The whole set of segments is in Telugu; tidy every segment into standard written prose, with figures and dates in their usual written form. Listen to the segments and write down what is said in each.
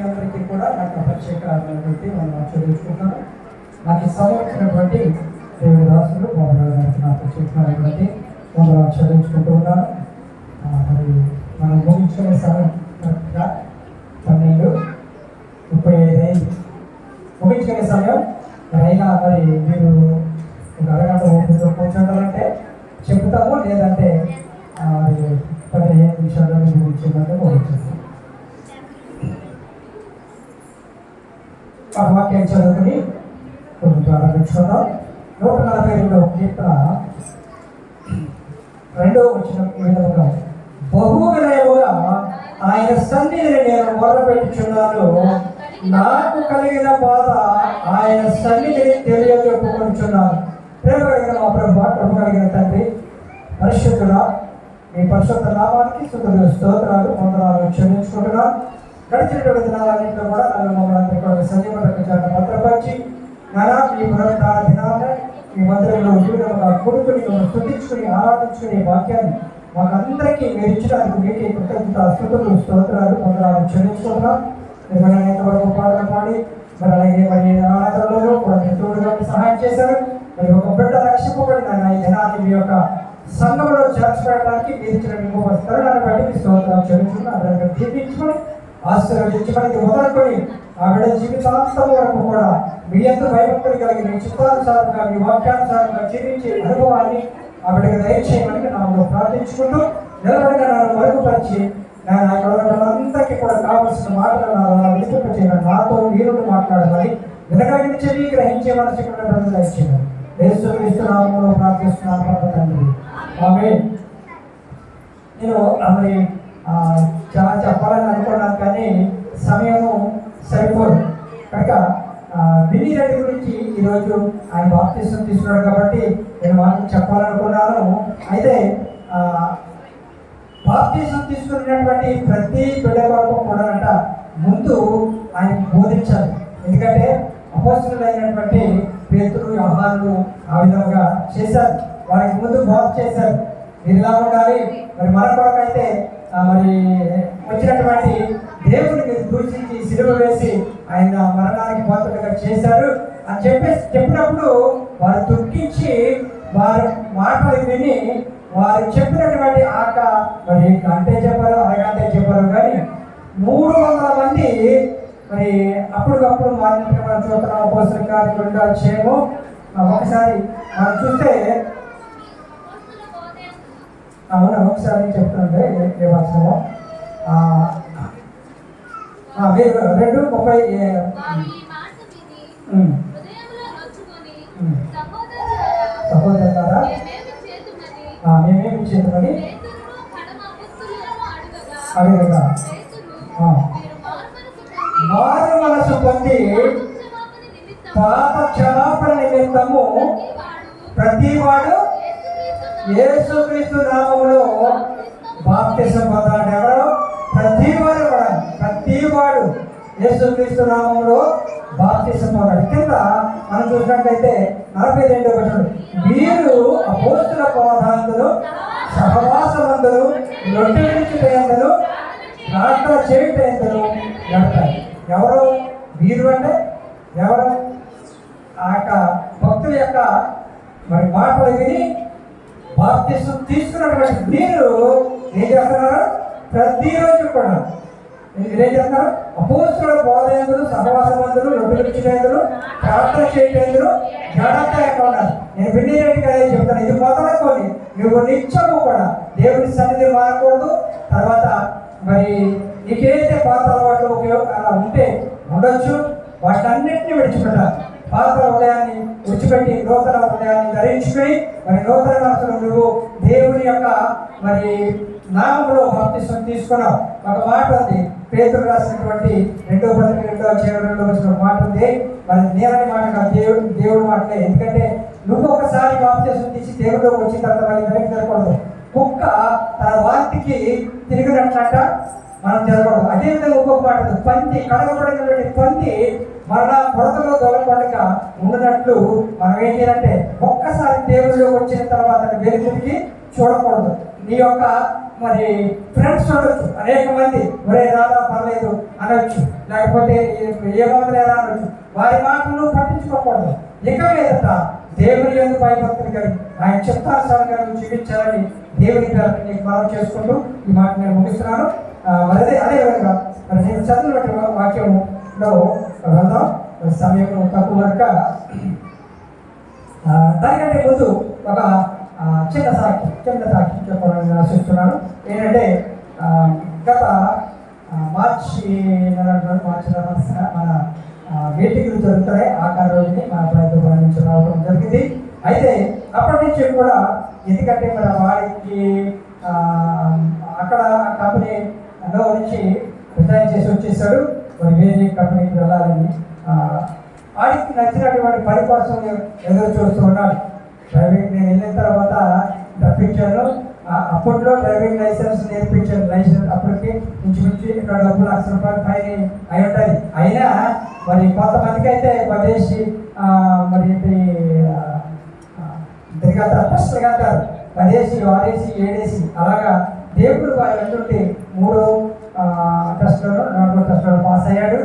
అందరికీ కూడా నాకు ప్రత్యేకమైనటువంటి మనం చదివించుకుంటాను. నాకు సమయం వచ్చినటువంటి దేవుడి రాసులు బాబుగారికి నాకు ప్రత్యేకమైనటువంటి మనం చదివించుకుంటూ ఉన్నాను. మరి మనం ముగించుకునే సమయం కరెక్ట్గా 12:35 అయింది. ముగించుకునే సమయం అయినా మరి మీరు ఒక అరగంట ఓపికతో కూర్చుంటారంటే చెప్తాము, లేదంటే 15 నిమిషాల్లో ముగించేదంటే ముగించేస్తాం. ఆ వాక్యం చదువుకుని కొంచెం ప్రారంభించుకుందాం. 142వ కీర్తన 2వ వచనం ఈ విధంగా, బహువినయముగా ఆయన సన్నిధిని నేను మొరపెట్టుచున్నాను, నాకు కలిగిన బాధ ఆయన సన్నిధిని తెలియజెప్పుకొనుచున్నాను. ప్రేమ కలిగిన మా ప్రభువా, కృప కలిగిన తండ్రి, పరిశుద్ధుడా, మీ పరిశుద్ధ నామానికి స్తుతులు స్తోత్రాలు వందనాలు చెల్లించుకుంటున్నాను. గడిచినటువంటి దినాలన్నింటిలో కూడా నన్ను మమ్మల్ని కూడా సజీవ రక్షణ భద్రపరిచి నానా మీ పునరుద్ధార దినాన్ని మీ మందిరంలో వివిధంగా కూడుకుని స్తుతించుకుని ఆరాధించుకునే వాక్యాన్ని మాకందరికీ మీరు ఇచ్చడానికి మీకే కృతజ్ఞత స్తుతులు స్తోత్రాలు వందనాలు చెల్లించుకుంటున్నాం. మీరు ఎంతవరకు పాటలు పాడి మరి అలాగే మరి ఆరాధనలో కూడా మీరు తోడుగా సహాయం చేశారు. మరి ఒక బిడ్డ రక్షింపబడిన ఈ దినాన్ని మీ యొక్క సంఘంలో చేర్చబడడానికి మీరు ఇచ్చిన తరుణాన్ని బట్టి మీ స్తోత్రాలు చెల్లించుకుని అందరికీ దీపించుకొని ఆశీర్వదించడానికి మొదలుకొని ఆ బిడ్డ జీవితాంతం వరకు కూడా మీ ఎంత భయభక్తులు కలిగిన మీ చిత్తానుసారంగా మీ వాక్యానుసారంగా జీవించే అనుభవాన్ని ఆ బిడ్డకు దయచేయమని నాలో ప్రార్థించుకుంటూ నిలబడిన నన్ను మరుగుపరిచి నేను అక్కడందరికీ కూడా కావలసిన మాటలు వినిపింపచేయమని, నాతో మీరు మాట్లాడమని, వినగలిగిన చెవి గ్రహించే మనసు దయచేయమని యేసుక్రీస్తునామములో ప్రార్థిస్తున్నాను తండ్రి, ఆమేన్. నేను మరి చాలా చెప్పాలని అనుకున్నాను, కానీ సమయము సరిపోదు. కనుక బిన్నీ రెడ్డి గురించి ఈరోజు ఆయన బాప్తిసం తీసుకున్నాడు కాబట్టి నేను మాటలు చెప్పాలనుకున్నాను. అయితే బాప్తిసం తీసుకున్నటువంటి ప్రతి బిడ్డ వరకు కూడా ముందు ఆయన బోధించాలి. ఎందుకంటే అపోస్తలులైనటువంటి పేతురు, యోహానులు ఆ విధంగా చేశారు, వారికి ముందు బోధ చేశారు. మీరు ఇలా ఉండాలి, మరి మన కొరకైతే మరి వచ్చినటువంటి దేవుడిని దూషించి సిలువ వేసి ఆయన మరణానికి పాత్రగా చేశారు అని చెప్పినప్పుడు వారు దుఃఖించి వారు మాటలు విని వారు చెప్పినటువంటి మరి గంటే చెప్పారు, అరగంటే చెప్పారు, కానీ 300 మంది మరి అప్పటికప్పుడు మారినట్టు మనం చూస్తున్నాం. అపోస్తలుల కార్యం 2వ అధ్యాయము ఒకసారి మనం చూస్తే, అవునా ఒకసారి చెప్తుంటే ఏ వర్షమో 2:30 సహోదరులారా మేమేమి చేద్దామని అడగగా మారు మనసు పొంది పాప క్షమాపణ నిమిత్తము ప్రతివాడు యేసుక్రీస్తు నామములో బాప్తిసం పొందాడు. ఎవరో ప్రతివాడు యేసుక్రీస్తు నామములో బాప్తిసం పొందాడు. కింద మనం చూసినట్లయితే 42వ వచనం, వీరు అపోస్తుల బోధనందును సహవాసమందును రొట్టె విరుచుటయందును ప్రార్థన చేయుటయందును గడపారు. ఎవరు వీరు అంటే ఎవరు? ఆ యొక్క భక్తుల యొక్క మరి మాటలు విని బాప్తిసం తీసుకున్నటువంటి మీరు ఏం చేస్తున్నారు? ప్రతిరోజు కూడా ఏం చేస్తున్నారు? అపోస్తుల బోధయందులు సహవాసమందులు రొట్టె విరుచుటయందును ప్రార్థన చేయుటయందును జాగ్రత్తగా ఉన్నారు. నేను వినేటిగా చెప్తాను, ఇది మొదలుకొని నువ్వు నిత్యము కూడా దేవుని సన్నిధి మారకూడదు. తర్వాత మరి నీకేదైతే పాత అలవాట్లు అలా ఉంటే ఉండొచ్చు, వాటన్నింటినీ విడిచిపెట్టాలి. పాత హృదయాన్ని విడిచిపెట్టి నూతన హృదయాన్ని ధరించుకుని మరి నూతన మనసును నువ్వు దేవుని యొక్క మరి నామములో బాప్తిసం తీసుకున్నావు. ఒక మాట ఉంది, పేతురు రాసినటువంటి 2వ పత్రిక 2వ అధ్యాయం మాట ఉంది. మరి నేనని మాట కాదు, దేవుడు మాటలే. ఎందుకంటే నువ్వు ఒకసారి బాప్తిసం తీసి దేవుడిలోకి వచ్చిన తర్వాత మళ్ళీ వెనక్కి జరగకూడదు. కుక్క తన వాంతికి తిరిగినట్లంట మనం జరగకూడదు. అదేవిధంగా ఇంకొక మాట, పంది కడగబడినటువంటి పంది మరలా కొడతలో దొరకకుండా ఉన్నట్లు మనం ఏం చేయాలంటే ఒక్కసారి దేవుడిలోకి వచ్చిన తర్వాత వెలుగురికి చూడకూడదు. నీ యొక్క మరి ఫ్రెండ్స్ ఉండొచ్చు, అనేక మంది ఒరే రాదా పర్లేదు అనొచ్చు, లేకపోతే ఏమవుతుందా అనొచ్చు. వారి మాటలను పట్టించుకోకూడదు. ఇక మీదట దేవుని యొక్క భయభక్తులు కలిగి ఆయన చిత్తానుసారంగా జీవించాలని దేవుని నీకు మనం చేసుకుంటూ ఈ మాట నేను ముగిస్తున్నాను. మరి అదేవిధంగా మరి నేను చదివిన వాక్యంలో వెళ్దాం. సమయం తక్కువ కనుక దానికంటే ముందు ఒక చిన్న సాక్షి చెప్పాలని ఆశిస్తున్నాను. ఏంటంటే గత మార్చి మన మీటింగ్లు జరుగుతాయి. ఆ రోజుని మన ప్రభుత్వం నుంచి రావడం జరిగింది. అయితే అప్పటి నుంచి కూడా ఎందుకంటే మన వారికి అక్కడ కంపెనీలో నుంచి రిజైన్ చేసి వచ్చేసాడు. మరి వేరే కంపెనీకి వెళ్ళాలని వాడికి నచ్చినటువంటి పని కోసం ఎదురు చూస్తూ ఉన్నాడు. డ్రైవింగ్ నేను వెళ్ళిన తర్వాత రప్పించాను. అప్పట్లో డ్రైవింగ్ లైసెన్స్ నేర్పించాను. లైసెన్స్ అప్పటికి ఇంచుమించు ఇక్కడ డబ్బులు ₹1,00,000 పైన అయి ఉంటుంది. అయినా మరి కొంతమందికి అయితే పదేసి మరి తిరిగా టెస్టులుగా అంటారు. 10 6 7 అలాగా దేవుడు వారి అంటుంటే 3 టెస్టులను 4 టెస్టులను పాస్ అయ్యాడు.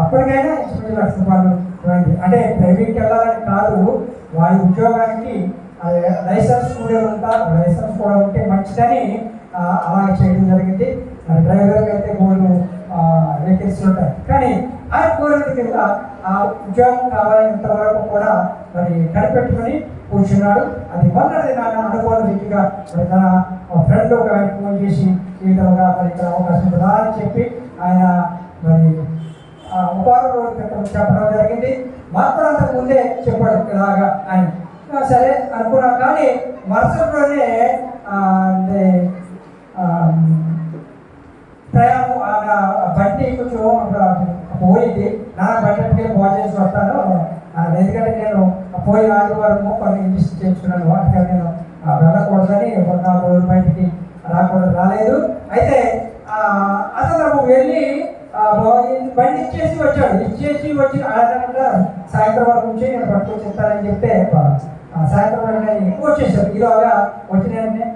అప్పటికైనా ఇంచుమించు ₹1,00,000 అంటే డ్రైవింగ్కి వెళ్ళాలని కాదు, వారి ఉద్యోగానికి లైసెన్స్ కూడా ఉంటారు. లైసెన్స్ కూడా ఉంటే మంచిదని అలా చేయడం జరిగింది. డ్రైవర్కి అయితే 3 వెహికల్స్ ఉంటాయి. కానీ ఆయన కోరిక కింద ఆ ఉద్యోగం కావాలంతవరకు కూడా మరి కనిపెట్టుకుని కూర్చున్నాడు. అది మొన్నటి నాన్న అనుకోని రీతిగా మరి తన ఫ్రెండ్ ఒక ఆయన ఫోన్ చేసి ఈ విధంగా మరి ఇక్కడ అవకాశం ఉందా అని చెప్పి ఆయన మరి ఉపాధి రోజు క్రితం చెప్పడం జరిగింది. మాకు అంతకు ముందే చెప్పాడు ఇలాగా ఆయన. సరే అనుకున్నా. కానీ మరుసటిలోనే ప్రయాణం బండి కొంచెం పోయింది. నా బండికి బాగు చేసి వస్తాను. ఎందుకంటే నేను పోయి ఆదివారము కొన్ని ఇంజక్షన్ చేయించుకున్నాను. వాటికి నేను వెళ్ళకూడదని 4 రోజుల బయటికి రాలేదు. అయితే అసలు వెళ్ళి బండి ఇచ్చేసి వచ్చాడు. ఇచ్చేసి వచ్చి సాయంత్రం వరకు నుంచి నేను పట్టుకొని చెప్తానని చెప్తే సాయంత్రం వచ్చేసాడు. ఈలోగా వచ్చిన వెంటనే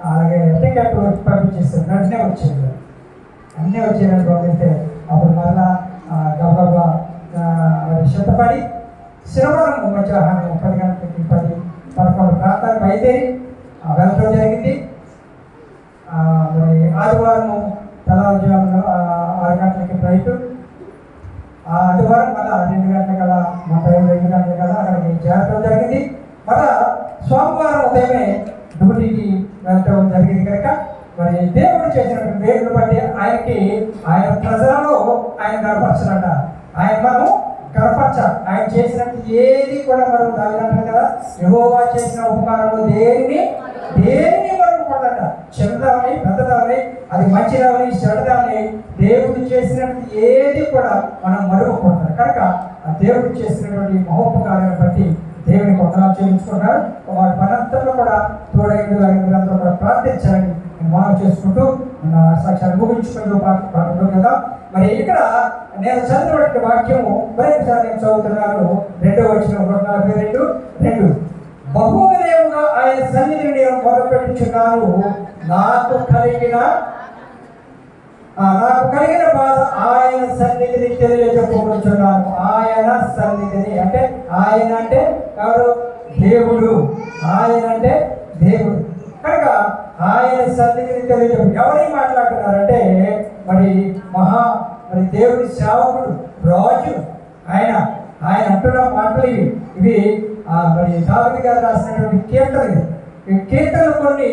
అలాగే టికెట్ పంపించేస్తాడు. వెంటనే వచ్చేది అన్నీ వచ్చేదని పంపిస్తే అప్పుడు మళ్ళా గబగబా సిద్ధపడి శనివారం మధ్యాహ్నం 10 గంటలకి 10-11 ప్రాంతాలకు బయలుదేరి వెళ్ళడం జరిగింది. మరి ఆదివారం తెల్లవారుజామున 6 గంటలకి ఫ్లైట్. ఆదివారం మళ్ళీ 2 గంటల కల్లా మన 5 గంటల కల్లా అక్కడికి చేరడం జరిగింది. మళ్ళా సోమవారం ఉదయమే డ్యూటీకి వెళ్ళటం జరిగింది. కనుక మరి దేవుడు చేసినటువంటి వేడును బట్టి ఆయన ప్రజలలో ఆయన కనపరచనట. ఆయన మనం కనపరచాలి. ఆయన చేసినట్టు ఏది కూడా మనం దాని కదా యెహోవా చేసిన ఉపకారంలో దేనిని మరుపుకోదట. చిన్నదాన్ని పెద్దదాన్ని, అది మంచిదాన్ని చెడ్డదాన్ని దేవుడు చేసినట్టు ఏది కూడా మనం మరుపుకుంటాం. కనుక ఆ దేవుడు చేసినటువంటి మహోపకారాన్ని బట్టి దేవుని వందనాలు చెల్లించుకున్నారు. వారి పనంతలో కూడా తోడైంది అందరూ కూడా ప్రార్థించాలని మనం చేసుకుంటూ మన సాక్షాన్ని ముగించుకుంటూ పాటలు కదా. మరి ఇక్కడ నేను చదివినటువంటి వాక్యము మరొకసారి నేను చదువుతున్నాను. 2వ వచనం 142 బహువిధముగా ఆయన సన్నిధిని నేను మొదలుపెట్టుచున్నాను. నాకు కలిగిన బాధ ఆయన సన్నిధిని తెలియజెప్పుకుంటున్నాను. ఆయన సన్నిధిని అంటే ఆయన అంటే ఎవరు? దేవుడు. ఆయన అంటే దేవుడు. కనుక ఆయన సన్నిధిని తెలియజెప్పు ఎవరికి మాట్లాడుతున్నారంటే మరి దేవుడి సేవకుడు, రాజు ఆయన అంటున్న మాటలు ఇవి మరి దావీదు గారు రాసినటువంటి కీర్తనలు. ఈ కీర్తనలు కొన్ని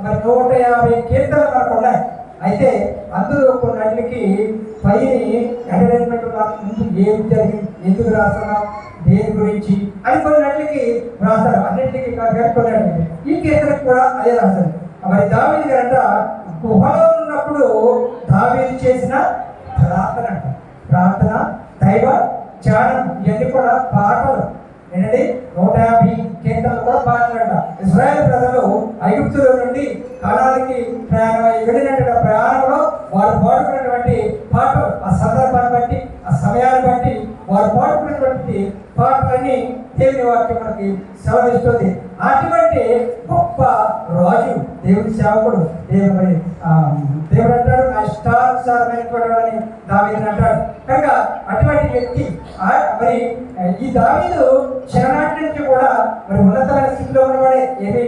మరి 150 కీర్తనలు మనకు ఉన్నాయి. అయితే అందులో కొన్నిటికి పైన ఎంటర్టైన్మెంట్ ముందు ఏమి జరిగింది, ఎందుకు రాస్తున్నాం, దేని గురించి అని కొన్నిటికి రాస్తారు. అన్నింటికి కొన్నిటికి ఈ కీర్తనకు కూడా అదే రాస్తారు. మరి దావీదు గారంట గుహలో ఉన్నప్పుడు దావీదు చేసిన ప్రార్థన దైవ ధ్యానం ఇవన్నీ కూడా పాటలు. ఏంటంటే 150 కీర్తనలు కూడా పాటలంట. ఇశ్రాయేలు ప్రజలు ఐగుప్తులో నుండి కానానికి వెళ్ళినటువంటి ప్రయాణంలో వారు పాడుకున్నటువంటి పాటలు, ఆ సందర్భాన్ని బట్టి ఆ సమయాన్ని బట్టి వారు పాడుకున్నటువంటి దేవుని వాక్యం మనకి సెలవిస్తుంది. అటువంటి గొప్ప రాజు దావీదుని అంటాడు. కనుక అటువంటి వ్యక్తి మరి ఈ దావీదు చిన్ననాటి నుంచి కూడా మరి ఉన్నతమైన స్థితిలో ఉన్నవాడే, ఏమి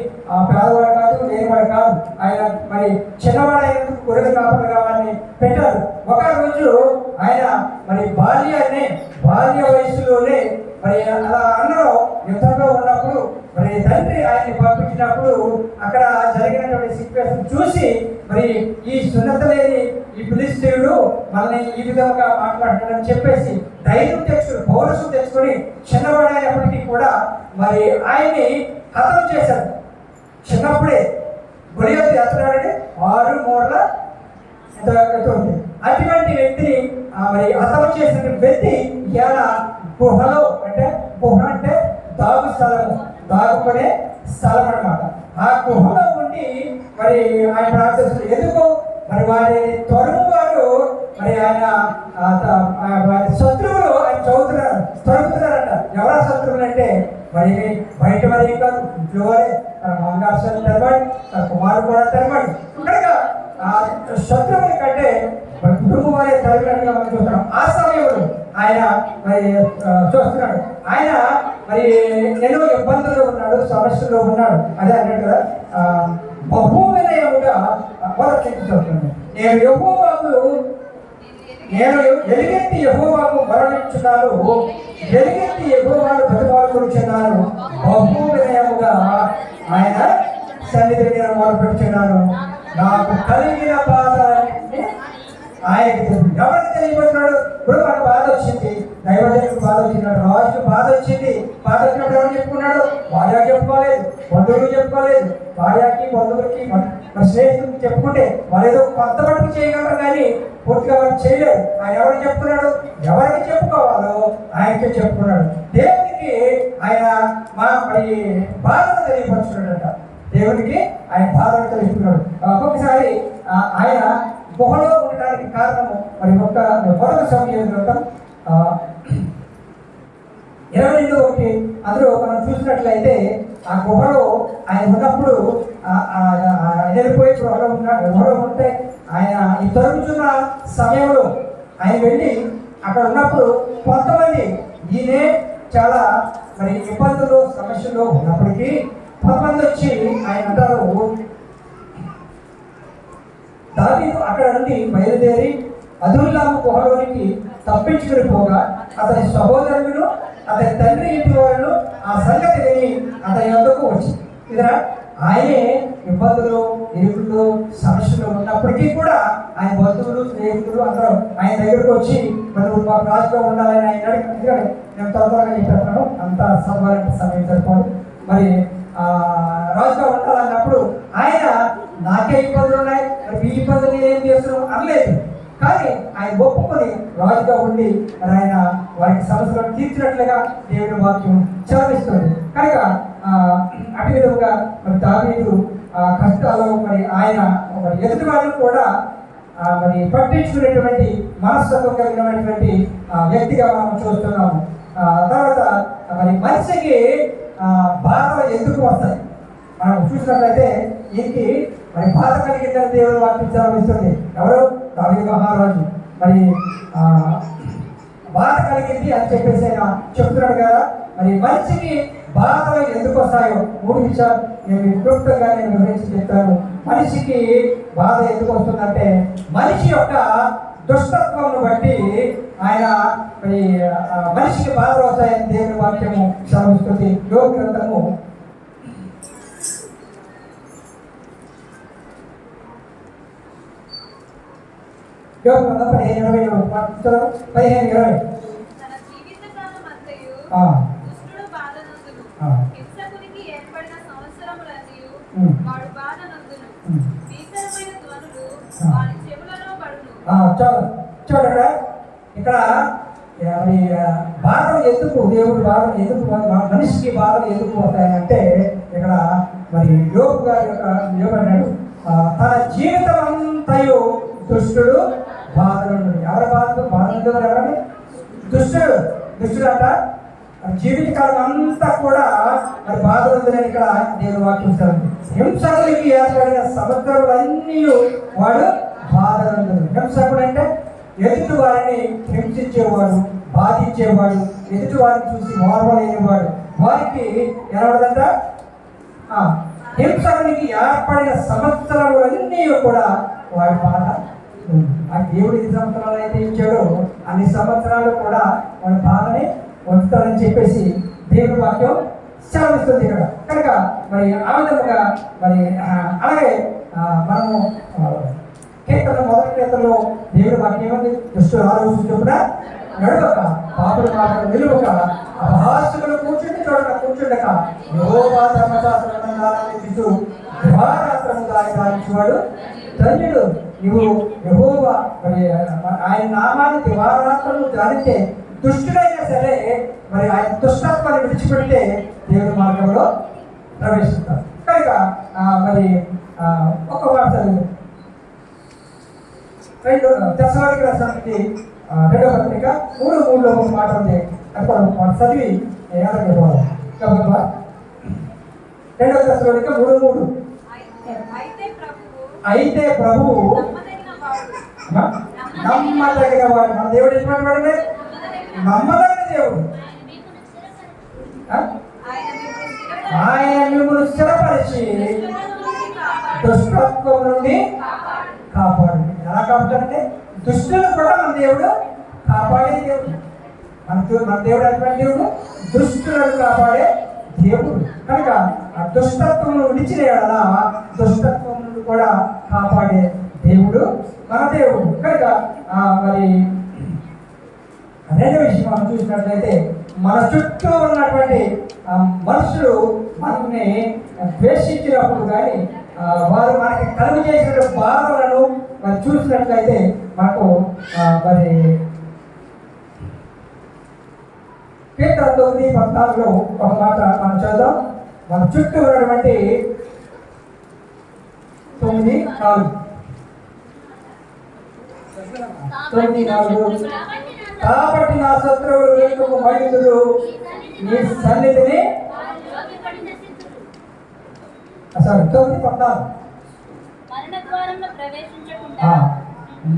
పేదవాడు కాదు, లేనివాడు కాదు. ఆయన మరి చిన్నవాడు అయినందుకు గొర్రెల కాపరి కావాలని పెట్టారు. ఒక రోజు ఆయన మరి బాల్య వయసులోనే మరి అలా అన్నలో యుద్ధంలో ఉన్నప్పుడు మరి తండ్రి ఆయన్ని పంపించినప్పుడు అక్కడ జరిగినటువంటి సిచ్యువేషన్ చూసి మరి ఈ సున్నత లేని ఈ ఫిలిష్తీయుడు మనల్ని ఈ విధంగా మాట్లాడుతాడని చెప్పేసి పౌరుషం తెచ్చుకొని చిన్నవాడైనప్పటికీ కూడా మరి ఆయన్ని హతం చేశాడు. చిన్నప్పుడే గొలియాతు ఎత్తడాడంటే 6 మూరల ఎంత ఉంది. అటువంటి వ్యక్తిని మరి హతం చేసిన వ్యక్తి ఇలా గుహ అంటే దాగుకునే స్థలం అన్నమాట. ఆ గుహలో ఉండి మరి ఆయన ప్రార్థిస్తున్నారు. ఎందుకు మరి వారి తరువు వారు మరి ఆయన శత్రువులు ఆయన తరుగుతున్నారంట. ఎవరా శత్రువులు అంటే మరి బయట మరి కాదు, ఇంట్లో వారే. తన మామగారు తెరవాడు, తన కుమారుడు కూడా తెరవాడు. కనుక ఆ శత్రువుని కంటే మరి కుటుంబం వారే తరిగినట్టుగా మనం చూస్తున్నాం. ఆ సమయంలో ఆయన మరి చూస్తున్నాడు. ఆయన మరి ఎన్నో ఇబ్బందుల్లో ఉన్నాడు, సమస్యల్లో ఉన్నాడు. అదే అన్నట్టు కదా బహు వినయముగా చూస్తున్నాడు. నేను ఎలుగెత్తి యెహోవాకు మరణించున్నాను, ఎలుగెత్తి యెహోవాను బతిమాలుకొనుచున్నాను, బహు వినయముగా ఆయన సన్నిధిని నేను మొదలుపెట్టుచున్నాను. నాకు కలిగిన బాధ ఆయనకి ఎవరికి తెలియబోతున్నాడు. ఇప్పుడు మనకు బాధ వచ్చింది, దైవజనులకు బాధ వచ్చినాడు, రాజుకు బాధ వచ్చింది. బాధ వచ్చినప్పుడు ఎవరు చెప్పుకున్నాడు? భార్యకి చెప్పుకోలేదు, బంధువులకు చెప్పుకోలేదు. భార్యకి, బంధువులకి, మన స్నేహితులకి చెప్పుకుంటే వాళ్ళు ఏదో కొంత మటుకు చేయగలరు కానీ పూర్తిగా వాళ్ళు చేయలేరు. ఆయన ఎవరికి చెప్పుకున్నాడు? ఎవరికి చెప్పుకోవాలో ఆయనకే చెప్పుకున్నాడు. దేవునికి ఆయన మరి బాధను తెలియపరుచుకున్నాడట. దేవునికి ఆయన బాధను తెలుసుకున్నాడు. ఒక్కొక్కసారి ఆయన గుహలో ఉండడానికి కారణము మరి మొదటి సమయం గ్రంథం 22:1 అందులో మనం చూసినట్లయితే ఆ గుహలో ఆయన ఉన్నప్పుడు వెళ్ళిపోయి గుహలో ఉంటే ఆయన ఈ తరుగుతున్న సమయంలో ఆయన వెళ్ళి అక్కడ ఉన్నప్పుడు కొంతమంది ఈయనే చాలా మరి ఇబ్బందులు సమస్యలు ఉన్నప్పటికీ కొంతమంది వచ్చి ఆయన అంటారు, దావీదు అక్కడ నుండి బయలుదేరి అదుల్లాము గుహలోనికి తప్పించుకుని పోగా అతని సహోదరులు, అతని తండ్రి ఇంటి వాళ్ళు ఆ సంగతి విని అతని యొద్దకు వచ్చి ఇదరా ఆయనే ఇబ్బందులు, ఇరుకులు, సమస్యలు ఉన్నప్పటికీ కూడా ఆయన బంధువులు, స్నేహితులు అందరూ ఆయన దగ్గరకు వచ్చి మనం మాకు రాజుగా ఉండాలని ఆయన అడిగి నేను తొందరగా చెప్పేస్తాను, అంత సమయం సరిపోదు. మరి రాజుగా ఉండాలన్నప్పుడు ఆయన నాకే ఇబ్బందులు ఉన్నాయి, మరి మీ ఇబ్బందులు నేనేం చేస్తున్నాను అనలేదు. కానీ ఆయన ఒప్పుకొని రాజుగా ఉండి మరి ఆయన వారికి సమస్యలను తీర్చినట్లుగా దేవుని వాక్యం చదివిస్తుంది. కనుక అటు విధంగా మరి దావీదు కష్టాల్లో మరి ఆయన మరి ఎదుటి వారిని కూడా మరి పట్టించుకునేటువంటి మనస్తత్వం కలిగినటువంటి వ్యక్తిగా మనం చూస్తున్నాము. తర్వాత మరి మనిషికి బాధలు ఎందుకు వస్తాయి మనం చూసినట్లయితే ఈయనకి మరి బాధ కలిగిందని దేవుడు వాక్యం చదివిస్తుంది. ఎవరు? దావీదు మహారాజు. మరి బాధ కలిగింది అని చెప్పేసి ఆయన చెప్తున్నాడు కదా. మరి మనిషికి బాధలు ఎందుకు వస్తాయో 3 విషయాలు నేను క్లుప్తంగా వివరించి చెప్తాను. మనిషికి బాధ ఎందుకు వస్తుందంటే మనిషి యొక్క దుష్టత్వం బట్టి ఆయన మరి మనిషికి బాధలు వస్తాయని దేవుని వాక్యము శ్రమిస్తుంది. యోగ గ్రంథము 15:20 చూడండి ఇక్కడ బాధలు ఎందుకు దేవుడు బాధలు ఎందుకు మనిషికి బాధలు ఎందుకు వస్తాయంటే ఇక్కడ మరి యోబు గారి యొక్క యోగన్నాడు తన జీవితం అంతయు దుష్టుడు బాధలు. ఎవరి బాధలు ఎవరని? దుష్టుడు అంట జీవితకాలం అంతా కూడా మరి బాధలు ఉందని ఇక్కడ నేను వాక్యం. హింసకుడికి ఏర్పడిన సంవత్సరాలన్నీ వాడు బాధలు. హింసకుడు అంటే ఎదుటి వారిని హింసించేవాడు, బాధించేవాడు, ఎదుటి వారిని చూసి మోర్వలేనివాడు, వారికి ఎలా ఉండదంట, హింసకునికి ఏర్పడిన సంవత్సరాలన్నీ కూడా వాడి బాధ ఆ దేవుడు ఎన్ని సంవత్సరాలు అయితే ఇచ్చాడో అన్ని సంవత్సరాలు కూడా వాడి బాధని ఉంచుతారని చెప్పేసి దేవుడి వాక్యం సెలవిస్తుంది ఇక్కడ. కనుక మరి ఆ విధముగా మరి అలాగే మనము కీర్తన మొదటి కీర్తనలో దేవుడి వాక్యం ఏమంది, దుష్టుల ఆలోచన చొప్పున నడవక, పాపుల మాటలు నిలువక, అపహాస్యులు కూర్చుండక యెహోవా ధర్మశాస్త్రము ఆలకించు దివారాత్రము గాయకుడు ధన్యుడు. నువ్వు యెహోవా మరి ఆయన నామాన్ని దివారాత్రము ధ్యానించే దుష్టుడైనా సరే మరి ఆయన దుష్టత్వాన్ని విడిచిపెడితే దేవుడి మార్గంలో ప్రవేశిస్తారు. కనుక మరి ఒక మాట తెస్సలోనికీయులకు రాసినటువంటి 2వ పత్రిక 3:3లో ఒక మాట ఉంది. అది మనం చదివి ఏమనుకోవాలి. 2వ తెస్సలోనిక 3:3 అయితే ప్రభువు నమ్మదగిన వాడు. మన దేవుడు ఎటువంటి వాడే? నమ్మదగిన దేవుడు. ఆయన మిమ్మల్ని స్థిరపరిచి దుష్టత్వం నుండి కాపాడు. ఎలా కాపాడంటే దుష్టులను కూడా మన దేవుడు కాపాడే దేవుడు. మన దేవుడు అటువంటి దేవుడు దుష్టులను కాపాడే దేవుడు. కనుక ఆ దుష్టత్వం విడిచిన ఎడల దుష్టత్వం నుండి కూడా కాపాడే దేవుడు మన దేవుడు. కనుక మరి రెండో విషయం మనం చూసినట్లయితే మన చుట్టూ ఉన్నటువంటి మనుషులు మనల్ని ద్వేషించినప్పుడు కానీ వారు మనకి కలుగు చేసిన బాధలను మనం చూసినట్లయితే మనకు మరి కీర్తన 9:14లో ఒక మాట మనం చదువుదాం. మన చుట్టూ ఉన్నటువంటి 9:4 కాబట్టి నా శత్రువులు వెనుకకు మళ్ళీదురు, నీ సన్నిధిని 9:14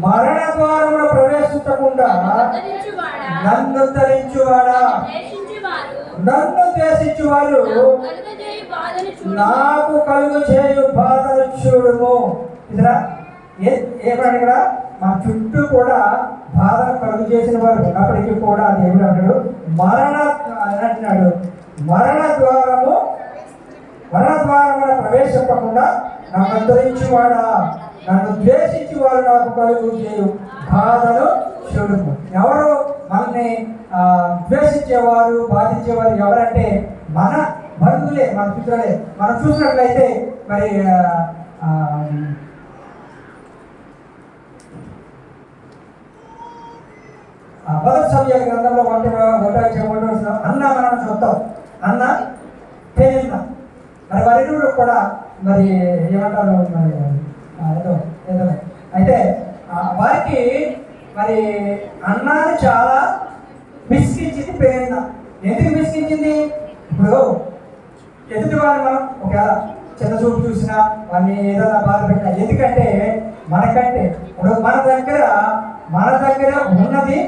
మరణ ద్వారంలో ప్రవేశించకుండా నన్ను ధరించువాడా, నన్ను ద్వేషించువారు నాకు కలుగు చేయు బాధను చూడుము. ఇదిరా ఏమన్నాడు ఇక్కడ? మా చుట్టూ కూడా బాధను కలుగు చేసిన వారు ఉన్నప్పటికీ కూడా దేవుడు అన్నాడు అంటున్నాడు మరణ ద్వారము ప్రవేశించకుండా నన్ను అంతరించువాడా, నన్ను ద్వేషించి వారు నాకు కలుగు చేయు బాధను చూడుము. ఎవరు మనల్ని ద్వేషించేవారు, బాధించేవారు ఎవరంటే మన బంధువులే, మన మిత్రులే. మనం చూసినట్లయితే మరి మొదటి సమయాల గ్రంథంలో అన్న మనం చూద్దాం. అన్న పెళ్ళిన మరి వారిరువురు కూడా మరి ఏమంటారు మరి ఏదో అయితే వారికి మరి అన్నాను చాలా విసిగించింది పెళ్ళిన. ఎందుకు విసిగించింది? ఇప్పుడు ఎదుటి వారిని మనం ఒకవేళ చిన్న చూపు చూసినా వారిని ఏదైనా బాధ పెట్టినా, ఎందుకంటే మనకంటే ఇప్పుడు మన దగ్గర ఉన్నది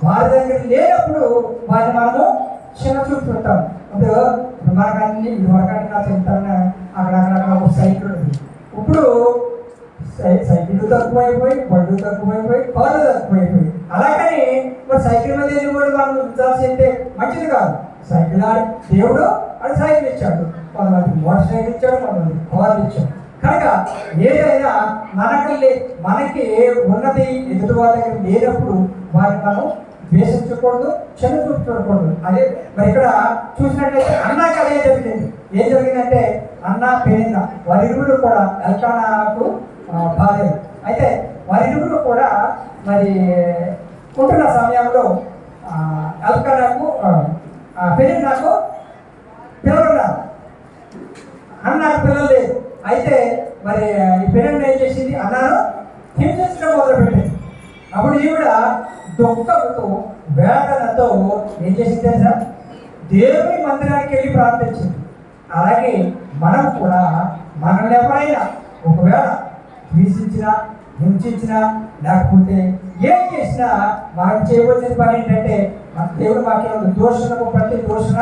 వారి దగ్గర లేనప్పుడు వారిని మనము చిన్న చూపు పెట్టాం. ఇప్పుడు మనకన్నీ ఇదివరకంటే నా చెప్తాను అక్కడక్కడ ఒక సైకిల్ ఉంది. ఇప్పుడు సైకిల్ తక్కువైపోయి, బళ్ళు తక్కువైపోయి, కార్లు తక్కువైపోయి. అలాగని మరి సైకిల్ మీద వెళ్ళి కూడా మనం ఉంచాల్సి అంటే మంచిది కాదు. సైకిల్ దేవుడు అది సైకిల్ ఇచ్చాడు, కొంతమంది మోటార్ సైకిల్ ఇచ్చాడు, కొంతమంది కార్లు ఇచ్చాడు. కనుక ఏదైనా మనకి ఉన్నది ఎదుటి వాళ్ళ దగ్గర లేనప్పుడు వారిని మనం ద్వేషించకూడదు, చిన్న చూపు చూడకూడదు. అదే మరి ఇక్కడ చూసినట్లయితే అన్నాకి అదే జరిగింది. ఏం జరిగిందంటే అన్న పెనిన్న వారిరువురు కూడా ఎల్కానాకు భార్యలు. అయితే వారిరువురు కూడా మరి ఉంటున్న సమయంలో ఎల్కానాకు పెనిన్నాకు పిల్లలున్నారు, అన్నకు పిల్లలు లేదు. అయితే మరి ఈ పెనిన్న ఏం చేసింది? అన్నాను హింసించడం మొదలుపెట్టింది. అప్పుడు ఈవిడ దుఃఖంతో వేదనతో ఏం చేసింది తెలుసా? దేవుని మందిరానికి వెళ్ళి ప్రార్థించింది. అలాగే మనం కూడా మనల్ని ఎవరైనా ఒకవేళ ద్వేషించినా, హింసించినా లేకపోతే ఏం చేసినా మనం చేయవలసిన పని ఏంటంటే మన దేవుడు వాక్యం దోషణకు ప్రతి దోషణ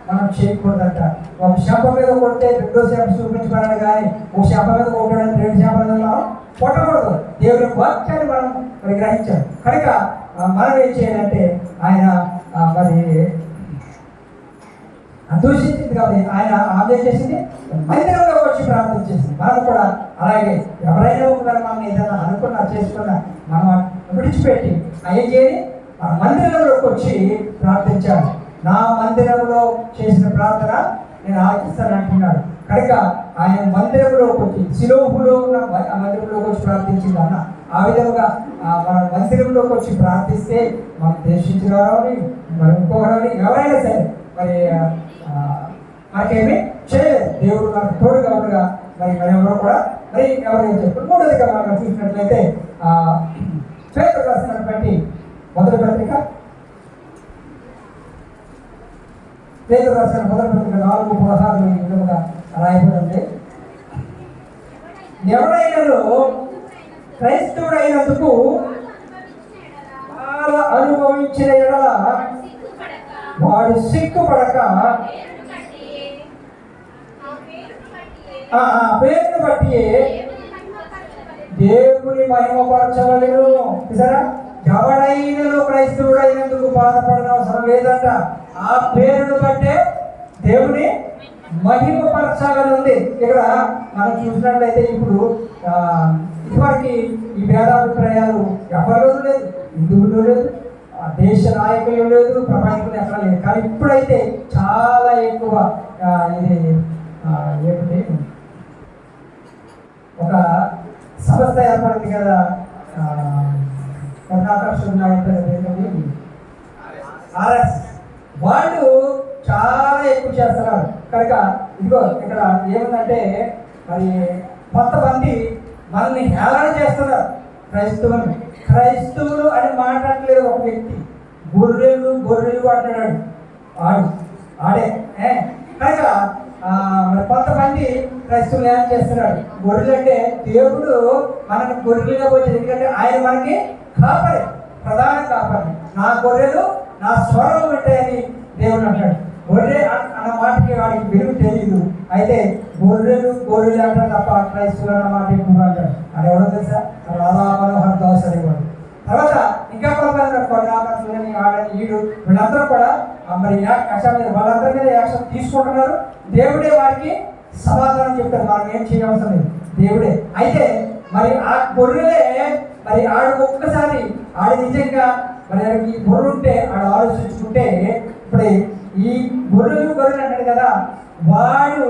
మనం చేయకూడదంట. ఒక శాప మీద కొడితే రెండో శాప చూపించబడాలి, కానీ ఒక శాప మీద కొట్టడానికి రెండు శాపల మీద మనం కొట్టకూడదు. దేవుని వాక్యాన్ని మనం మరి గ్రహించాం కనుక మనం ఏం చేయాలంటే ఆయన మరి దూషించింది కాబట్టి ఆయన ఆమె చేసింది మందిరంలో వచ్చి ప్రార్థన చేసింది. మనం కూడా అలాగే ఎవరైనా ఒకవేళ మనం ఏదైనా అనుకున్నా చేసుకున్నా మనం విడిచిపెట్టి ఏం చేయాలి, మన మందిరంలోకి వచ్చి ప్రార్థించాలి. నా మందిరంలో చేసిన ప్రార్థన నేను ఆలకిస్తాను అంటున్నాడు కనుక ఆయన మందిరంలోకి వచ్చి శిలోహులో ఉన్న మందిరంలోకి వచ్చి ప్రార్థించింది అన్న. ఆ విధంగా మన మందిరంలోకి వచ్చి ప్రార్థిస్తే మనం దేశించగలమని మరి ఇంకొకరని ఎవరైనా సరే మరి మనకేమీ చేయలేదు. దేవుడు మనకు తోడుగా ఉండగా మరి ఎవరో కూడా మరి ఎవరైనా చెప్పారు. మూడోదిగా మనం చూసినట్లయితే పేతురు రాసినటువంటి మొదటి పత్రిక, పేతురు రాసిన మొదటి పత్రిక 4:16 ఈ విధంగా రాయబడింది. ఎవడైనాలో క్రైస్తవుడైనందుకు చాలా అనుభవించిన ఎడల వాడు సిగ్గుపడక పేరును బట్టి దేవుని మహిమపరచవలెను. చూసారా, ఎవడైనను క్రైస్తవుడైనందుకు బాధపడని అవసరం లేదంట. ఆ పేరును బట్టే దేవుని మహిమపరచాలని ఇక్కడ మనం చూసినట్లయితే ఇప్పుడు ఇదివరకు ఈ భేదాభిప్రాయాలు ఎవరిలో లేదు, హిందువుల్లో లేదు, దేశ నాయకులు లేదు, ప్రపంచంలో ఎక్కడ లేదు. కానీ ఇప్పుడైతే చాలా ఎక్కువ ఇది ఏమిటి ఒక సంస్థ ఏర్పడింది కదా, ఆర్ఎస్, వాళ్ళు చాలా ఎక్కువ చేస్తున్నారు కనుక ఇదిగో ఇక్కడ ఏముందంటే మరి కొంతమంది మనల్ని హేళన చేస్తున్నారు. క్రైస్తవులు అని మాట్లాడలేదు ఒక వ్యక్తి, గొర్రెలు అంటున్నాడు ఆడే కనుక మరి కొంతమంది క్రైస్తవులు ఏం చేస్తున్నాడు, గొర్రెలు అంటే దేవుడు మనకు గొర్రెలుగా వచ్చింది. ఎందుకంటే ఆయన మనకి కాపరి, ప్రధాన కాపరి. నా గొర్రెలు నా స్వరం వింటాయని దేవుడు అంటాడు. గొర్రె అన్న మాటకి వాడికి విలువ తెలియదు. అయితే గొర్రెలు అంటారు తప్ప క్రైస్తవులు అన్న మాట ఎక్కువ అంటాడు. అది ఎవరో తెలుసా, రాధా మనోహర్ దాస్ అనేవాడు. తర్వాత ఇంకా కొంతమంది ఆడని ఈడు వీళ్ళందరూ కూడా మరి వాళ్ళందరి మీద యాక్షన్ తీసుకుంటున్నారు. దేవుడే వారికి సమాధానం చెప్తారు, మనం ఏం చేయవలసిన లేదు, దేవుడే. అయితే మరి ఆ గొర్రెలే మరి ఆడు ఒక్కసారి ఆడు నిజంగా మరి ఈ గొర్రె ఉంటే ఆడు ఆలోచించుకుంటే ఇప్పుడు ఈ గొర్రెలు అన్నాడు కదా, వాడు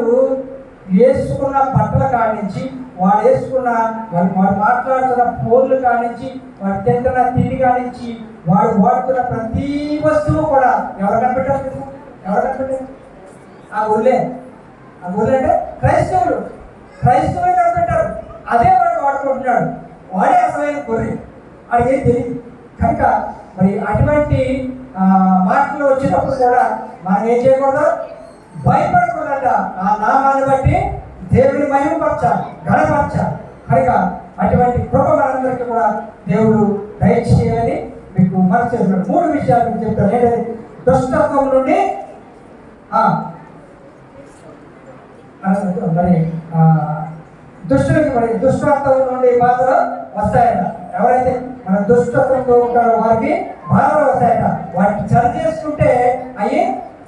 వేసుకున్న బట్టల కాడించి, వాడు వేసుకున్న వాడు మాట్లాడుతున్న ఫోన్లు కాడించి, వాడు తింటున్న తిండి కాడించి, వాడు వాడుతున్న ప్రతి వస్తువు కూడా ఎవరు కనిపెట్టారు? ఆ గొర్రె అంటే క్రైస్తవులే కనిపెట్టారు. అదే వాడు వాడుకుంటున్నాడు, వాడే అసలైన గొర్రె, అది ఏం తెలియదు. కనుక మరి అటువంటి మాటలు వచ్చినప్పుడు కూడా మనం ఏం చేయకూడదు, భయపడకూడదట. ఆ నామాన్ని బట్టి దేవుని మహిమపరచాలి, గణపరచాలి. కనుక అటువంటి కృప మనందరికీ కూడా దేవుడు దయచేయాలని మీకు మనసు చేస్తున్నాడు. 3 విషయాలు మీకు చెప్తాను. ఏంటంటే దుష్టత్వం నుండి మరి దుష్టులకి మరి దుష్టత్వం నుండి బాధలు వస్తాయట. ఎవరైతే మన దుష్టత్వంతో ఉంటారో వారికి బాధలు వస్తాయట. వాటిని సరి చేసుకుంటే అయ్యి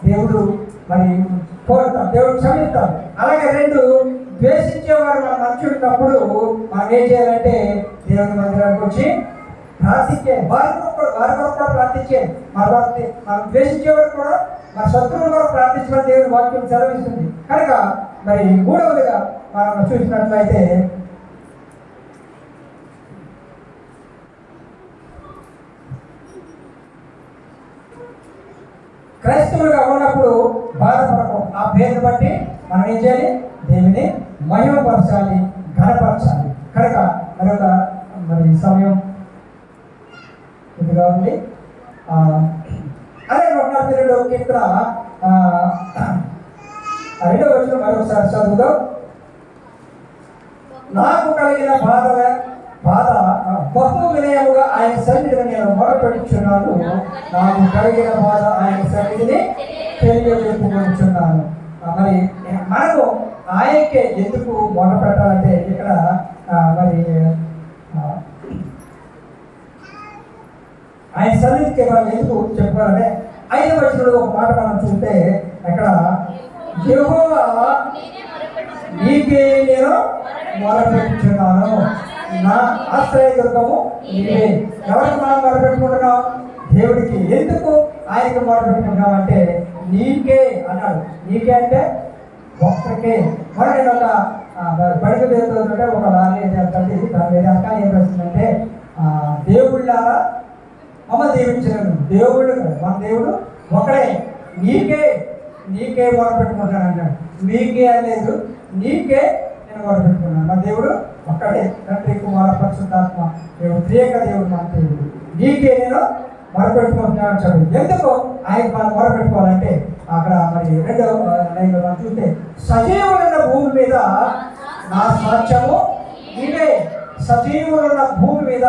దేవుడు మరి కోరుతాం, దేవుడు క్షమిస్తాం. అలాగే 2, ద్వేషించేవారు మన మంచి ఉన్నప్పుడు మనం ఏం చేయాలంటే దేవుని మందిరానికి వచ్చి ప్రార్థించే, వారి కొరకు కూడా ప్రార్థించేది. మనం ద్వేషించేవారు కూడా మన శత్రువులు కూడా ప్రార్థించమని దేవుని వాక్యం సెలవిస్తుంది. కనుక మరి 3వదిగా మనం చూసినట్లయితే క్రైస్తవులుగా ఉన్నప్పుడు బాధపడకు. ఆ పేరుని బట్టి మనం ఏం చేయాలి, దేవుని మహిమపరచాలి, ఘనపరచాలి. కనుక మరి సమయం ఇదిగా ఉంది. అదే 142వ కీర్తన 2వ వచనం మరొకసారి చదువుదాం. నాకు కలిగిన బాధ బాధ బహు వినయముగా ఆయన సన్నిధిని నేను మొరపెట్టుచున్నాను, నాకు కలిగిన బాధ ఆయన సన్నిధిని తెలియజేసుకుంటున్నాను. మరి మనము ఆయనకే ఎందుకు మొరపెట్టాలంటే ఇక్కడ మరి ఆయన సన్నిధికి మనం ఎందుకు చెప్పాలంటే 5వ వచనంలో ఒక మాట మనం చూస్తే అక్కడ యెహోవా నీకే నేను మొరపెట్టుచున్నాను, నా ఆశ్రయదుర్గము నీవే. ఎవరికి మనం మొరపెట్టుకుంటున్నాం? దేవుడికి. ఎందుకు ఆయనకి మొరపెట్టుకుంటున్నాం అంటే నీకే అన్నాడు. నీకే అంటే ఒక్కరికే. మరి నేను ఒక బడికి వెళ్తుంటే ఒక లారీ వెళ్తుంది, దాని మీద అర్థం ఏం వస్తుందంటే దేవుళ్ళారా మమ్మ దీవించలేదు. దేవుడు మన దేవుడు ఒకడే, నీకే మొరపెట్టుకుంటాను అన్నాడు. మీకే అనేది నీకే నేను మొరపెట్టుకున్నాను. మన దేవుడు ఒక్కడే, తండ్రి కుమార పరిశుద్ధాత్మ దేవుడు, త్రియేక దేవుడు మన దేవుడు. నీకే నేను మొరపెట్టుకుంటున్నాను చెప్పండి. ఎందుకు ఆయన మనం మొరపెట్టుకోవాలంటే అక్కడ మరి 2వ లైన్లో మనం చూస్తే సజీవులున్న భూమి మీద నా స్వాస్థ్యము నీవే. సజీవులున్న భూమి మీద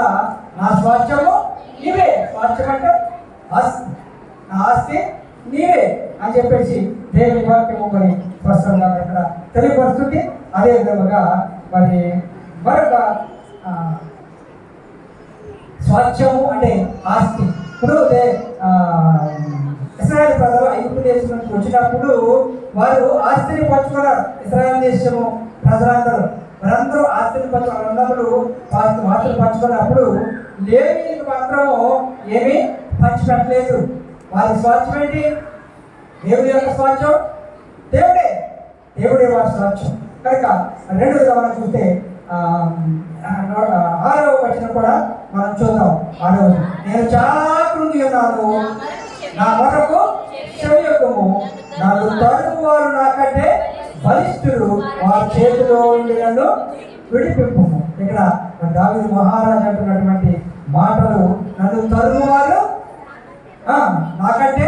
నా స్వాస్థ్యము నీవే. స్వాస్థ్యం అంటే ఆస్తి, నా ఆస్తి నీవే అని చెప్పేసి దేవుని వాక్యము మరి స్పష్టంగా ఇక్కడ తెలియపరుస్తుంది. అదే విధముగా మరి మరొక స్వాస్థ్యము అంటే ఆస్తి. ఇప్పుడు ఇశ్రాయేల్ ప్రజలు ఐగుప్తు దేశం నుంచి వచ్చినప్పుడు వారు ఆస్తిని పంచుకున్నారు. ఇశ్రాయేల్ దేశము వారందరూ ఆస్తిని పంచుకున్నారు. ఆస్తిని పంచుకున్నప్పుడు లేవీయులకు మాత్రము ఏమీ పంచిపెట్టలేదు. వారి స్వాస్థ్యం ఏంటి? దేవుడి యొక్క స్వాస్థ్యం దేవుడే వారి స్వాస్థ్యం. కనుక 2వ మనం చూస్తే 6వ వచనం కూడా మనం చూద్దాం. 6వ నేను చాలా కృంగి ఉన్నాను, నా మొరకు చెవియొక్కము, నన్ను తరుము వారు నాకంటే బలిష్ఠులు, వారి చేతిలో ఉండి నన్ను విడిపింపుము. ఇక్కడ దావీదు మహారాజు అంటున్నటువంటి మాటలు, నన్ను తరుము వారు నాకంటే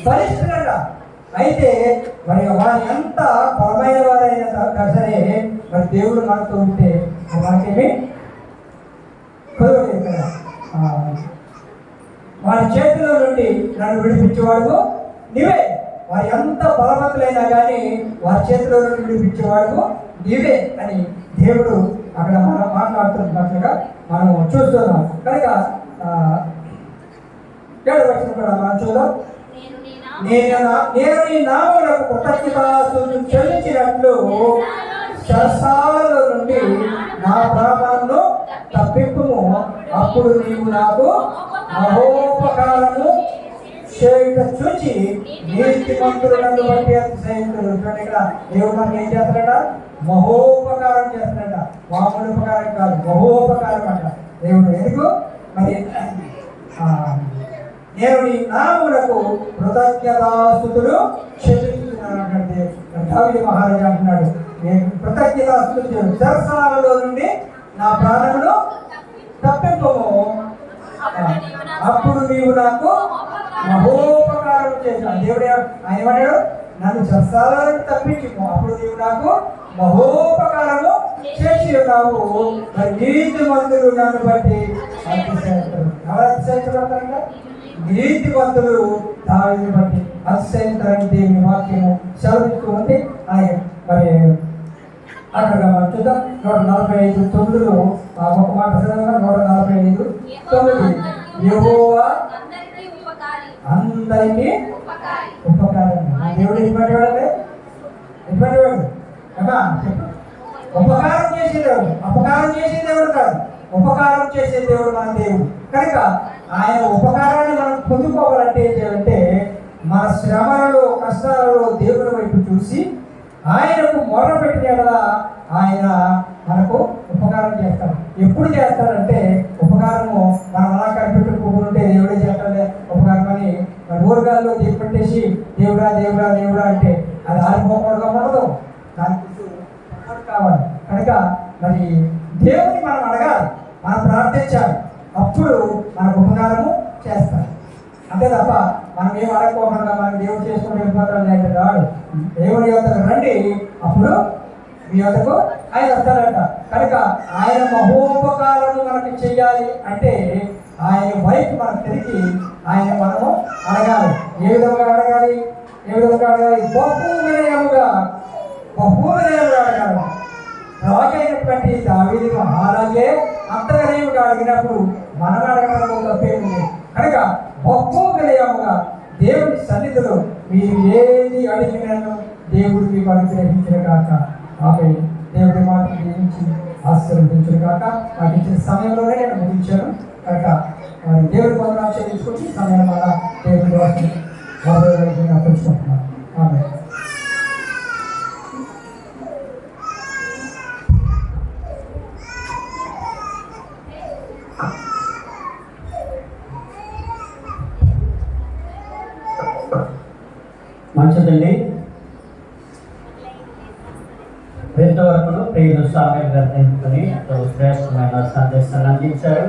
బలిష్ఠులంట. అయితే మరి వారు ఎంత బలమైన వారైనా సరే మరి దేవుడు మనతో ఉంటే మనకేమి కుదరలేదు కదా. వారి చేతిలో నుండి నన్ను విడిపించేవాడు నీవే. వారు ఎంత బలవంతులైనా కానీ వారి చేతిలో నుండి విడిపించేవాడు నీవే అని దేవుడు అక్కడ మనం మాట్లాడుతున్నట్లుగా మనం చూస్తున్నాం. కనుక 7వ వచనం కూడా మనం చూద్దాం. నేను నీ నామమునకు కృతజ్ఞతాస్తుతులు చెల్లించినట్లు చెరసాలలో నుండి నా ప్రాణమును తప్పింపుము, అప్పుడు నీవు నాకు మహోపకారము చేయుట చూచి నీతిమంతులు నన్ను బట్టి అతిశయింతులు. ఇక్కడ దేవుడు మనకి ఏం చేస్తాడట? మహోపకారం చేస్తాడట. మామూలు ఉపకారం కాదు, మహోపకారం అంట దేవుడు. ఎందుకు మరి నేను నీ నామమునకు కృతజ్ఞతాస్తుతులు చెల్లిస్తున్నానంటే దావీదు మహారాజు అంటున్నాడు, నేను కృతజ్ఞతాస్తుతులు చెరసాలలో నుండి నా ప్రాణమును తప్పింపము, అప్పుడు నీవు నాకు మహోపకారం చేశావు. దేవుడు ఆయన ఏమన్నాడు? నన్ను చెరసాల నుండి తప్పించుకో, అప్పుడు నీవు నాకు మహోపకారము చేసి ఉన్నావు. మరి నీతిమంతులు నన్ను బట్టి అతిశయిస్తారు. ఎవరు అతిశయించబడతారంట? నీతిమంతులు దావీదుని బట్టి అతిశయిస్తారని దేవుని వాక్యము సెలవిస్తూ ఉంది. ఆయన మరి అక్కడ మనం చూద్దాం. 145:9 ఒక మాట చదవగా 145:9 యెహోవా అందరికీ ఉపకారం. దేవుడు ఎటువంటి వాడే? ఎటువంటి వాడు అమ్మా చెప్పు. ఉపకారం చేసే దేవుడు, అపకారం చేసే దేవుడు కాదు. ఉపకారం చేసే దేవుడు మన దేవుడు. కనుక ఆయన ఉపకారాన్ని మనం పొందుకోవాలంటే ఏం చేయాలంటే మన శ్రమలలో కష్టాలలో దేవుని వైపు చూసి ఆయనకు మొరపెట్టిన ఆయన మనకు ఉపకారం చేస్తాడు. ఎప్పుడు చేస్తాడంటే ఉపకారము మనం అలా కనిపెట్టుకుంటే దేవుడే చేస్తాడే ఉపకారం అని ఊరగాల్లో దీపం పెట్టేసి దేవుడా దేవుడా దేవుడా అంటే అది ఆరిపోకూడదు ఉండదు. దానికి కావాలి. కనుక మరి దేవుని మనం అడగాలి, మనం ప్రార్థించాలి, అప్పుడు మనకు ఉపకారము చేస్తాడు. అంతే తప్ప మనం ఏం అడగకోకుండా మనం దేవుడు చేసుకుని వెళ్ళిపోతాడు అంటే రాడు. దేవుని యొద్దకు రండి, అప్పుడు మీ యొద్దకు ఆయన వస్తాడంట. కనుక ఆయన మహోపకారము మనకు చెయ్యాలి అంటే ఆయన వైపు మనం తిరిగి ఆయన మనము అడగాలి. ఏ విధంగా అడగాలి? బహు వినయముగా అడగాలి. రాజు అయినటువంటి దావీదు మహారాజే అంత వినయముగా అడిగినప్పుడు మనం అడగడంలో తప్పేమిటి? కనుక బహు వినయముగా దేవుని సన్నిధిలో మీరు ఏది అడిగినాను దేవుడు మీకు అనుగ్రహించిన కాక. ఆమె దేవుడి మాటలు దీవించి ఆశీర్వదించిన కాక. నాకు ఇచ్చిన సమయంలోనే నేను ముగించాను కనుక దేవుడి వందనాలు చెల్లించుకొని సమయం వల్ల దేవుడి వాటిని అర్పించుకుంటున్నాను. ఆమె మంచిదండి. ఇంతవరకు ప్రియులు స్వామి గారు తెలుసుకుని ఎంతో శ్రేష్టమైన సందేశాన్ని అందించారు.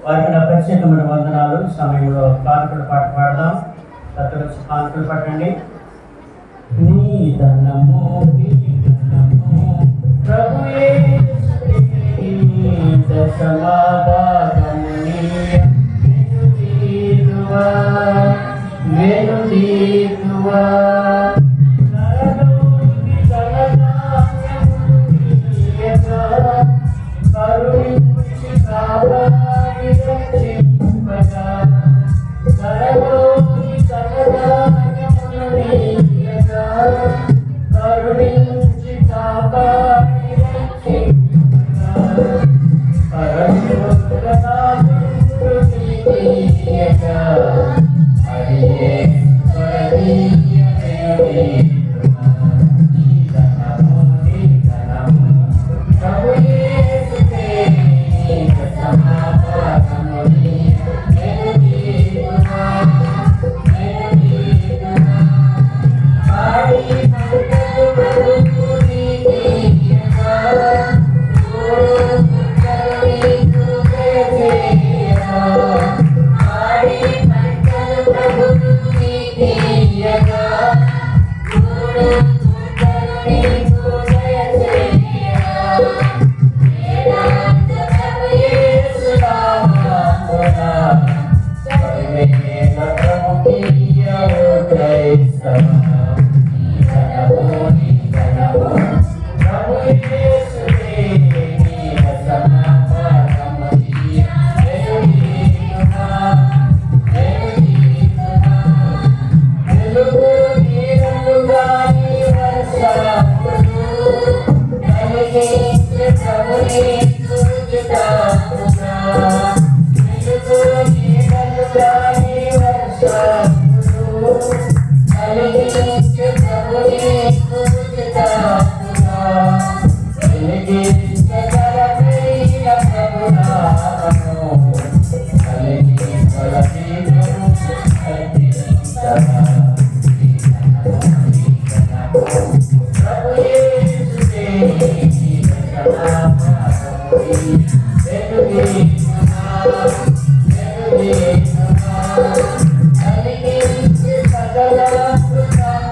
వారికి నా ప్రత్యేకమైన వందనాలు. సమయంలో కానుకల పాట పాడదాం. ప్రతి వచ్చి కానుకలు పట్టండి. నీ ధనము ప్రభుయే దశమా భాగము వెనుదీరువా కరుణించి కాపాడి రక్షింపగా కరలోని సరదాయమును నీయగా కరుణించి కాపాడి రక్షింపగా పరశుద్ధ నీయగా హరియే స్వరీయ వెనుదీరువా సకల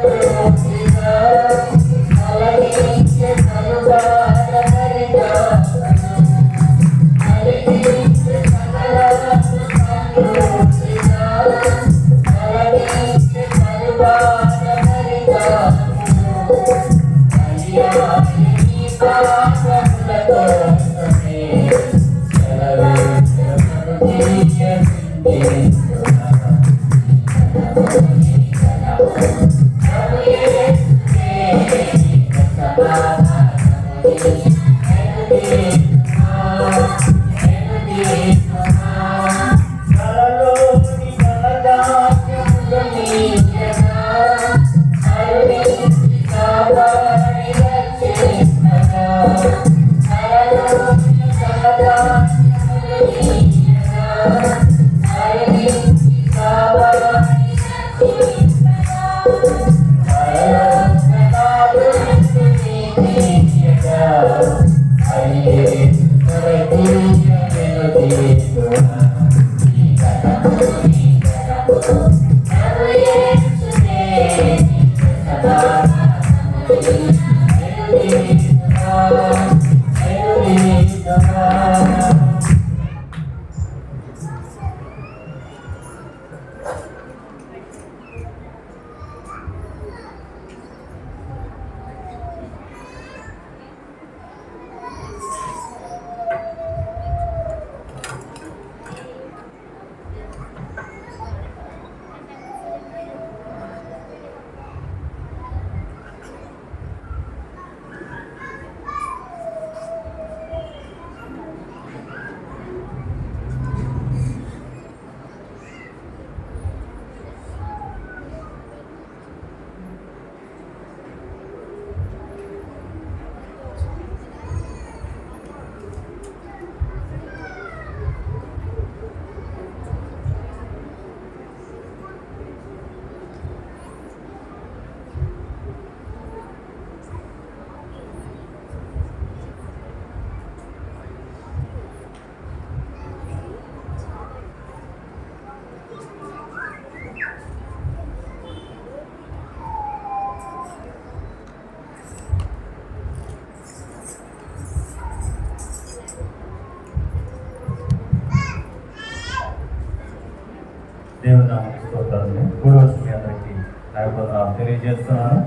దేవుని నామమునకు స్తోత్రాలు. కూడి వచ్చిన మీ అందరికీ నా యొక్క వందనాలు తెలియజేస్తున్నాను.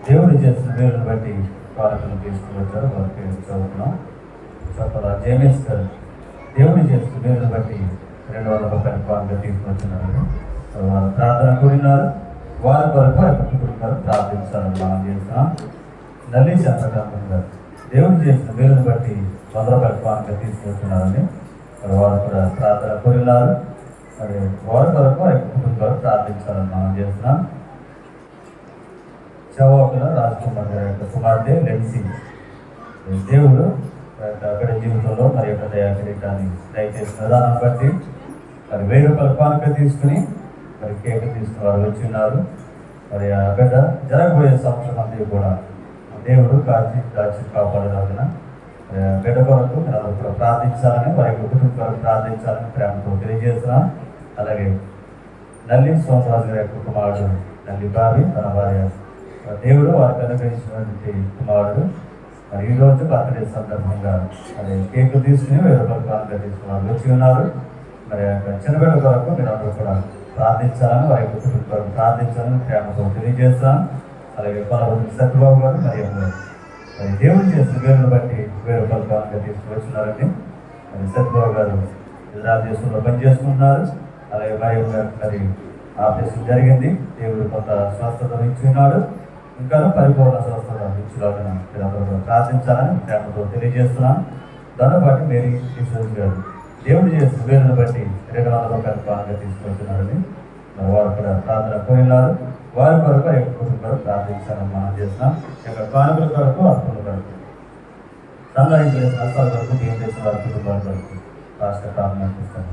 దేవుడు చేసిన మేలును బట్టి కానుకలు తీసుకుని వచ్చారు. వారికి చదువుతున్నాం. చెప్పాల జేమేస్ గారు దేవుడు చేసిన మేలును బట్టి 200 రూపాయల కానుక తీసుకొచ్చినారు. వారు ప్రార్థన కూడినారు. వారి కొరకు కుటుంబాలు ప్రార్థించాలని మనం చేస్తున్నాం. నల్లి చంద్రకాంతం గారు దేవుడు చేసిన మేలును బట్టి 100 రూపాయల కానుక తీసుకొచ్చినారని వారు కూడా ప్రార్థన కూడినారు. మరి వారి కొరకు వారి కుటుంబాలు ప్రార్థించాలని మనం చేస్తున్నాం. చవాకుల రాజ్కుమార్ గారి యొక్క కుమార్తె లెన్సీ దేవుడు అక్కడ జీవితంలో మరి యొక్క దయాకిరీటాన్ని దయచేసిన విధానం బట్టి మరి 1000 రూపాయల కానుక తీసుకుని మరి కేక్ తీసుకుని వారు వచ్చి ఉన్నారు. మరి ఆ బిడ్డ జరగబోయే సంవత్సరం అంతా కూడా దేవుడు కాచి కాపాడగలిగిన బిడ్డ కొరకు మీరు కూడా ప్రార్థించాలని వారి యొక్క కుటుంబం కొరకు ప్రార్థించాలని ప్రేమతో తెలియజేస్తున్నాం. అలాగే నల్లి సోమరాజు గారి యొక్క కుమారుడు నల్లి బాబి తన భార్య దేవుడు వారికి అనుగ్రహించినటువంటి కుమారుడు మరి ఈరోజు బర్త్డే సందర్భంగా మరి కేక్ తీసుకుని 1000 రూపాయల కానుక తీసుకుని వారు వచ్చి ఉన్నారు. మరి చిన్నబిడ్డ కొరకు మీరు అందరూ కూడా ప్రార్థించాలని వారి కుటుంబం కొరకు ప్రార్థించాలని ప్రేమతో తెలియజేస్తాను. అలాగే కొనవలసిన సత్యబాబు గారు మరి దేవుడు చేసిన మేలును బట్టి 1000 రూపాయల కానుక తీసుకువచ్చినారండి. మరి సత్యబాబు గారు ఇజ్రాయెల్ దేశంలో పనిచేసుకుంటున్నారు. అలాగే మరి ఆపరేషన్ జరిగింది. దేవుడు కొంత స్వస్థత ఇచ్చి ఉన్నాడు. ఇంకా పరిపూర్ణ స్వస్థత ఇచ్చేలాగా మీరందరూ కూడా ప్రార్థించాలని ప్రేమతో తెలియజేస్తున్నాను. దాన్ని బట్టి మేరీ ఈశ్వర్ గారు దేవుడు చేసిన మేలును బట్టి 200 రూపాయల కానుక తీసుకొచ్చినారని వారు కూడా ప్రార్థన కోరినారు. వారి కొరకు కుటుంబం కొరకు ప్రార్థించాలని మనం చేస్తున్నాం. ఇక్కడ కానుకల కొరకు అర్పణ కొరకు సంఘానికి నష్టాల కొరకు ఏం చేసిన వారి కుటుంబాల కొరకు రాష్ట్ర ప్రార్థన చేస్తాను.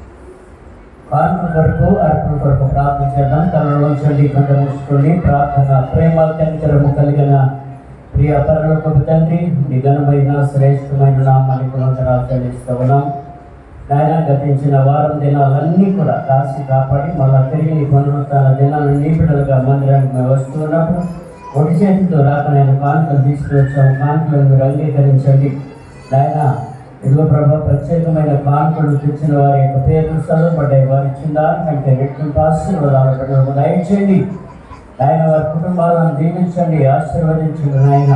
కానుక కొరకు అర్పణ కొరకు ప్రార్థన చేద్దాం. తనలో చల్లి గంట మూసుకొని ప్రార్థన. ప్రేమ కనికరము కలిగిన ప్రియ పరలోకపు తండ్రి, నీ ఘనమైన శ్రేష్టమైన నామానికి వందనాలు చెల్లిస్తూ ఉన్నాం. నాయన గతించిన వారం దినాలన్నీ కూడా కాసి కాపాడి మళ్ళా తిరిగి నీ పునరుత్థాన దినాలను నీ బిడ్డలుగా మందిరానికి మేము వస్తున్నప్పుడు ఒడి చేతితో రాక నేను కానుకలు తీసుకువచ్చాము. కానుకలను మీరు అంగీకరించండి నాయన. ఇదిగో ప్రభా, ప్రత్యేకమైన కానుకలు తెచ్చిన వారి యొక్క పేర్లు చదవబడ్డాయి. వారి ఇచ్చిన దానికంటే రెట్టింపు ఆశీర్వాదాలు దయచేయండి నాయన. వారి కుటుంబాలను దీవించండి, ఆశీర్వదించండి నాయన.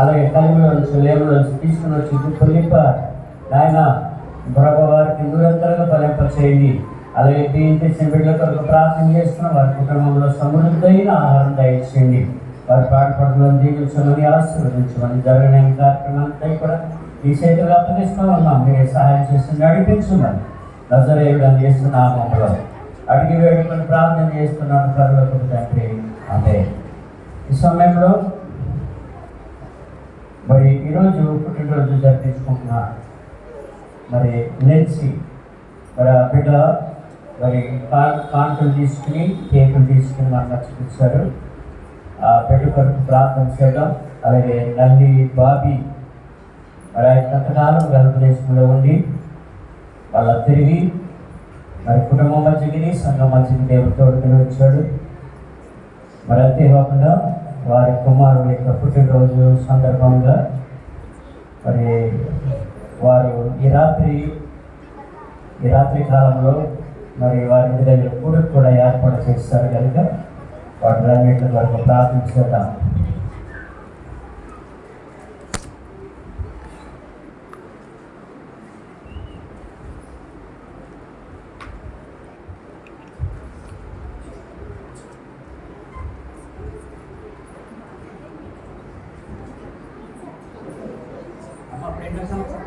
అలాగే కలిమిలో నుంచి లేబులో నుంచి తీసుకుని వచ్చి దుప్పులు నింపారు నాయన. ప్రభు వారికి నిరంతరంగా ఫలింపచేయండి. అలాగే బియ్యం తెచ్చిన బిడ్డల కొరకు ప్రార్థన చేస్తున్న వారి కుటుంబంలో సమృద్ధైన ఆహారం దయచేయండి. వారి పాటపడులను దీవించమని ఆశీర్వదించమని జరగని కార్యక్రమాన్ని కూడా ఈ చేతులు అప్పగిస్తూ ఉన్నాం. మీరే సహాయం చేసి నడిపించమని నజరేయుడని చేస్తున్నాము. అడిగి వేడుకొని ప్రార్థన చేస్తున్నాను పరలోకపు తండ్రి, అదే. ఈ సమయంలో మరి ఈరోజు పుట్టినరోజు జరిపించుకుంటున్నారు మరి నెన్సీ. మరి ఆ బిడ్డ మరి కానుకలు తీసుకుని కేకులు తీసుకుని మనకు నచ్చిపించారు. ఆ బిడ్డ కొరకు ప్రార్థన చేయడం. అలాగే నల్లి బాబీ మరి ఆయన కొంతకాలం గర్భదేశంలో ఉండి వాళ్ళ తిరిగి మరి కుటుంబం మధ్యకి సంఘం మధ్యకి దేవుడు తోడుకుని వచ్చాడు. మరి అంతేకాకుండా వారి కుమారుడు యొక్క పుట్టినరోజు సందర్భంగా మరి వారు ఈ రాత్రి కాలంలో మరి వారి ఇంటి దగ్గర కూడా ఏర్పాటు చేస్తారు కనుక వాటిలన్నింటి వరకు ప్రార్థించేద్దాం. Apa